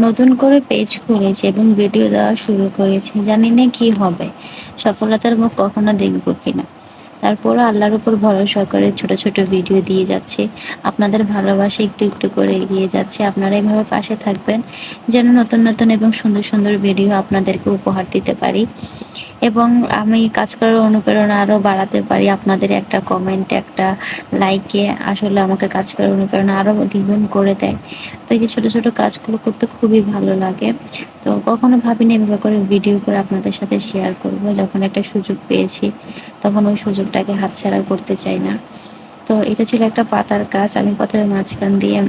নতুন করে পেজ খুলেছি এবং ভিডিও দেওয়া শুরু করেছি। জানি না কি হবে, সফলতার মুখ কখনো দেখবো কিনা। তারপরও আল্লাহর উপর ভরসা করে ছোট ছোট ভিডিও দিয়ে যাচ্ছি। আপনাদের ভালোবাসা একটু একটু করে এগিয়ে যাচ্ছে। আপনারা এভাবে পাশে থাকবেন যেন নতুন নতুন এবং সুন্দর সুন্দর ভিডিও আপনাদেরকে উপহার দিতে পারি, এবং আমি কাজ করার অনুপ্রেরণা আরও বাড়াতে পারি। আপনাদের একটা কমেন্ট, একটা লাইকে আসলে আমাকে কাজ করার অনুপ্রেরণা আরও দ্বিগুণ করে দেয়। তো এই যে ছোটো ছোটো কাজগুলো করতে খুবই ভালো লাগে। তো কখনো ভাবিনি এভাবে করে ভিডিও করে আপনাদের সাথে শেয়ার করব। যখন একটা সুযোগ পেয়েছি তখন ওই সুযোগটাকে হাতছাড়া করতে চাই না। তো এটা ছিল একটা পাতার কাজ। আমি প্রথমে মাঝখান দিয়ে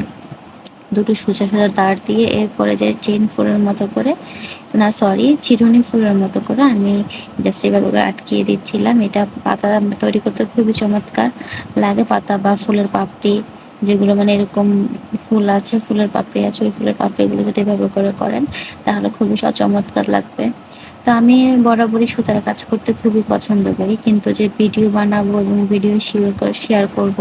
দুটো সোজা সোজা দাঁড় দিয়ে এরপরে যে চেন ফুলের মতো করে, না সরি, চিরুনি ফুলের মতো করে আমি জাস্ট এভাবে করে আটকিয়ে দিচ্ছিলাম। এটা পাতা তৈরি করতে খুবই চমৎকার লাগে। পাতা বা ফুলের পাপড়ি যেগুলো মানে এরকম ফুল আছে, ফুলের পাপড়ি আছে, ওই ফুলের পাপড়িগুলো যদি এভাবে করে করেন তাহলে খুবই চমৎকার লাগবে। তো আমি বরাবরই সুতার কাজ করতে খুবই পছন্দ করি, কিন্তু যে ভিডিও বানাবো এবং ভিডিও শেয়ার করব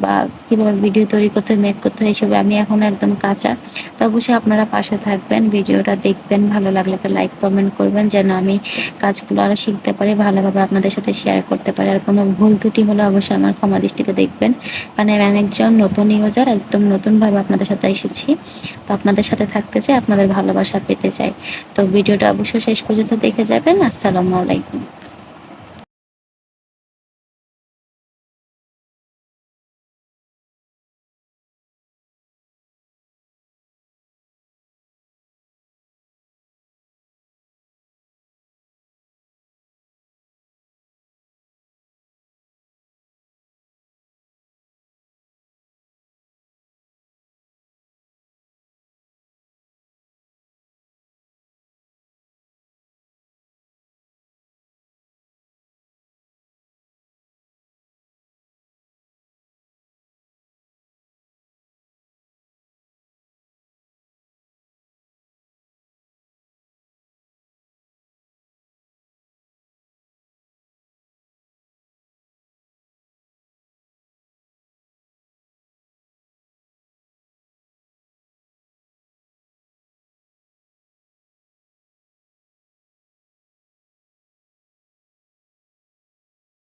বা কীভাবে ভিডিও তৈরি করতে মেক করতে হয় এসবে আমি এখন একদম কাঁচা। তো অবশ্যই আপনারা পাশে থাকবেন, ভিডিওটা দেখবেন, ভালো লাগলে একটা লাইক কমেন্ট করবেন যেন আমি কাজগুলো আরও শিখতে পারি, ভালোভাবে আপনাদের সাথে শেয়ার করতে পারি। আর কোনো ভুল ত্রুটি হলে অবশ্যই আমার ক্ষমা দৃষ্টিতে দেখবেন, কারণ আমি একজন নতুন ইউজার, একদম নতুনভাবে আপনাদের সাথে এসেছি। তো আপনাদের সাথে থাকতে চাই, আপনাদের ভালোবাসা পেতে চাই। তো ভিডিওটা অবশ্যই শেষ পর্যন্ত দেখে যাবেন। আসসালামু আলাইকুম।